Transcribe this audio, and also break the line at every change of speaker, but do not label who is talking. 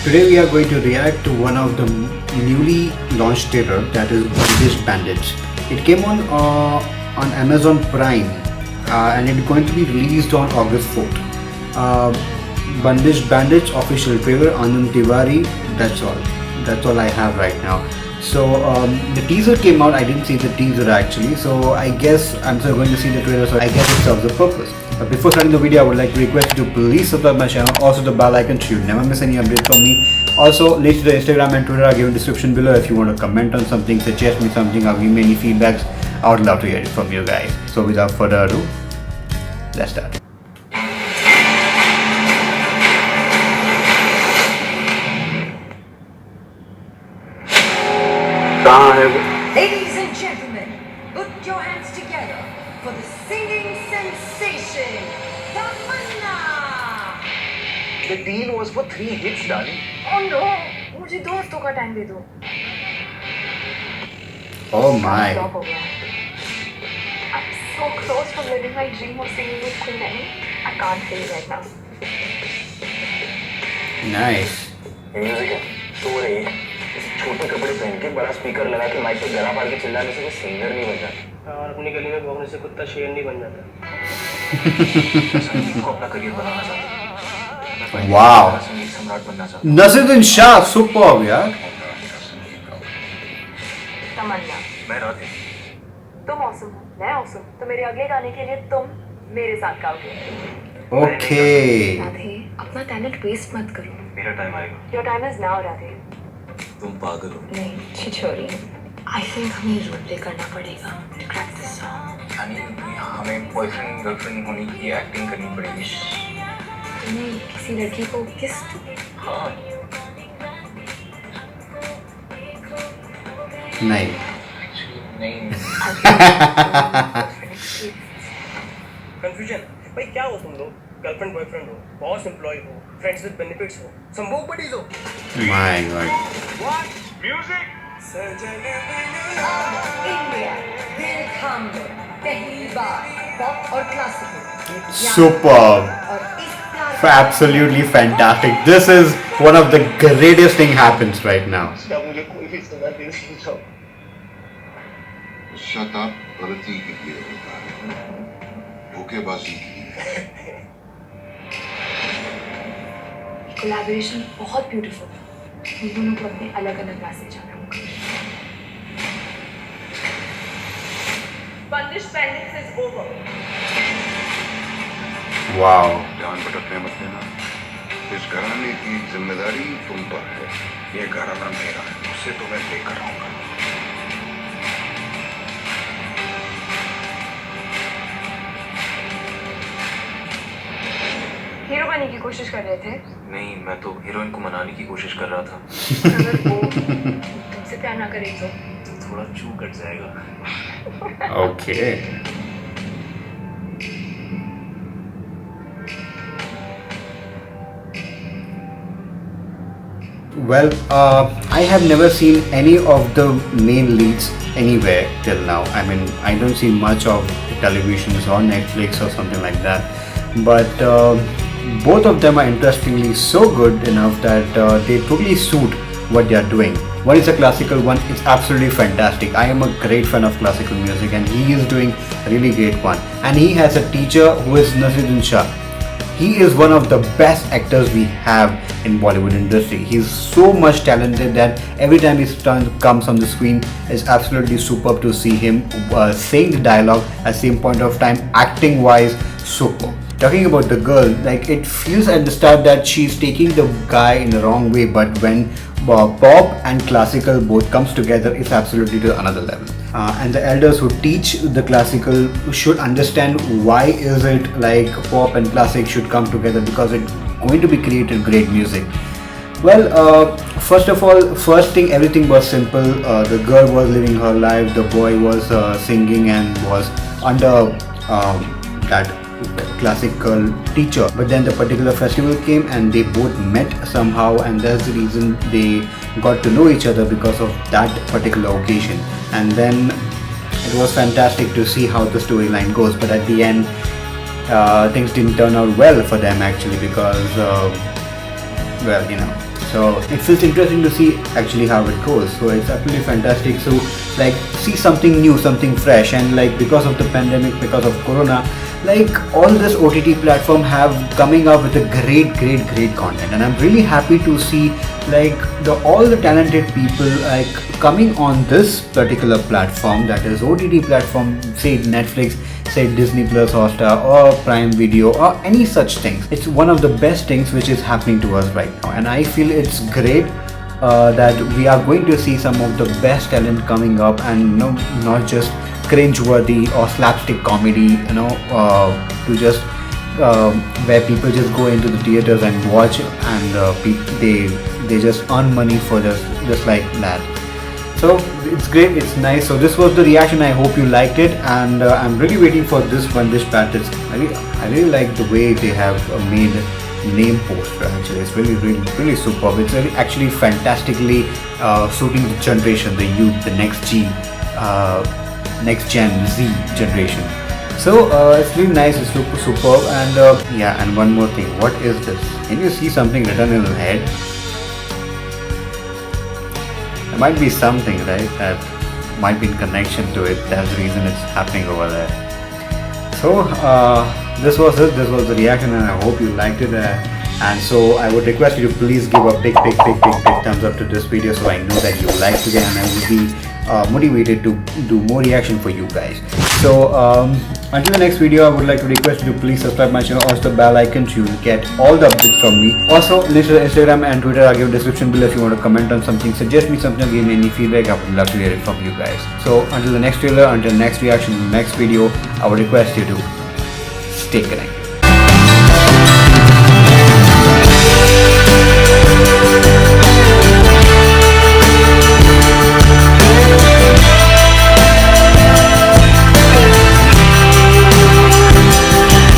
Today we are going to react to one of the newly launched trailer, that is Bandish Bandits. It came on Amazon Prime and it's going to be released on August 4th. Bandish Bandits official trailer, Anand Tiwari. That's all. That's all I have right now. So the teaser came out. I didn't see the teaser actually. So I guess I'm still going to see the trailer. So I guess it serves a purpose. But before starting the video, I would like to request you to please subscribe my channel. Also the bell icon so you never miss any updates from me. Also, links to the Instagram and Twitter are given in the description below. If you want to comment on something, suggest me something, or give me any feedbacks, I would love to hear it from you guys. So without further ado, let's start.
Ladies and gentlemen, put your hands together for the singing sensation, Tamanna!
The deal was for 3 hits, darling.
Oh no, मुझे 2 हफ्तों का time दे दो।
Oh my.
Flop हो गया। I'm so close from living my dream of singing with Queen Annie. I can't feel it right now.
Nice.
Music है तो रही है। छोटे कपड़े पहन के बड़ा स्पीकर लगा के माइक पे गला फाड़ के चिल्लाने से कोई सिंगर नहीं बन जाता।
और अपनी गली में भौंकने से कुत्ता शेर नहीं बन जाता।
संगीत को अपना करियर बनाना चाहता हूँ।
Wow.
संगीत सम्राट बनना चाहता हूँ।
Naseeruddin Shah, superb यार.
तमन्ना,
मैं राधे।
तुम awesome हो, मैं awesome, तो मेरे अगले गाने के लिए तुम मेरे साथ गाओगे।
Okay.
राधे, अपना टैलेंट वेस्ट मत करो।
मेरा टाइम आएगा।
Your time is now, Radhe.
तुम पागल हो।
नहीं, छिछोरी। I think हमें रोल प्ले करना पड़ेगा to crack this song.
यानी हमें बॉयफ्रेंड गर्लफ्रेंड होने की एक्टिंग करनी पड़ेगी।
तुम्हें किसी लड़की को किस
हाँ।
नहीं.
नहीं।
कंफ्यूजन भाई क्या हो तुम लोग? गर्लफ्रेंड बॉयफ्रेंड हो, बॉस एम्प्लॉय हो, फ्रेंड्स विद बेनिफिट्स हो, संभोग बडीज हो।
My God.
What music
India दिल थाम लो पहली बार पॉप और क्लासिकल
Superb.
और इस प्यार
Absolutely fantastic. This is one of the greatest thing happens right now.
क्या मुझे कोई भी सुना दे समझाओ।
शताब गलती के लिए होता है, धोखेबाजी के लिए।
कोलैबोरेशन बहुत ब्यूटीफुल है। हम दोनों को अपने अलग अलग रास्ते जाना होगा। Bandish Bandits is over.
Wow.
ध्यान भटकने मत देना। इस घराने की जिम्मेदारी तुम पर है। ये घराना मेरा है, उसे तो मैं लेकर आऊंगा।
हीरो बनने की कोशिश कर रहे थे।
नहीं, मैं तो हीरोइन को मनाने की कोशिश कर रहा था।
अगर वो तुमसे प्यार ना करे तो
थोड़ा चू कट जाएगा।
Okay. Well, I have never seen any of the main leads anywhere till now. I mean, I don't see much of televisions or Netflix or something like that. But both of them are interestingly so good enough that they totally suit what they are doing. One is a classical one, it's absolutely fantastic. I am a great fan of classical music and he is doing a really great one. And he has a teacher who is Naseeruddin Shah. He is one of the best actors we have in Bollywood industry. He's so much talented that every time his turn comes on the screen, it's absolutely superb to see him saying the dialogue at the same point of time, acting wise, superb. Talking about the girl, like it feels at the start that she's taking the guy in the wrong way, but when pop and classical both comes together, it's absolutely to another level. And the elders who teach the classical should understand why is it like pop and classic should come together, because it's going to be created great music. Well, first of all, first thing, everything was simple. The girl was living her life, the boy was singing and was under that classical teacher, but then the particular festival came and they both met somehow, and that's the reason they got to know each other because of that particular occasion. And then it was fantastic to see how the storyline goes, but at the end things didn't turn out well for them actually, because well, you know, So it feels interesting to see actually how it goes. So it's absolutely fantastic. So like see something new, something fresh, and like because of the pandemic, because of Corona, like all this OTT platform have coming up with a great content, and I'm really happy to see like all the talented people like coming on this particular platform, that is OTT platform, say Netflix, say Disney Plus, Hotstar, or Prime Video, or any such things. It's one of the best things which is happening to us right now, and I feel it's great that we are going to see some of the best talent coming up, and not just cringe-worthy or slapstick comedy, to just where people just go into the theaters and watch, and they just earn money for just like that. So it's great, it's nice. So this was the reaction. I hope you liked it, and I'm really waiting for this one dish pattern. I really like the way they have made name poster. Actually, it's really superb. It's really actually fantastically suiting the generation, the youth, the next gen Z generation. So it's really nice, it's superb, and yeah. And one more thing, what is this? Can you see something written in the head? There might be something, right, that might be in connection to it. That's the reason it's happening over there. So this was it. This was the reaction, and I hope you liked it. And so I would request you to please give a big thumbs up to this video, so I know that you liked it, and I will be motivated to do more reaction for you guys. So until the next video, I would like to request you to please subscribe my channel, also the bell icon to get all the updates from me. Also links to Instagram and Twitter I'll give in the description below if you want to comment on something, suggest me something, give me any feedback. I would love to hear it from you guys. So until the next trailer, until next reaction, next video, I would request you to stay connected.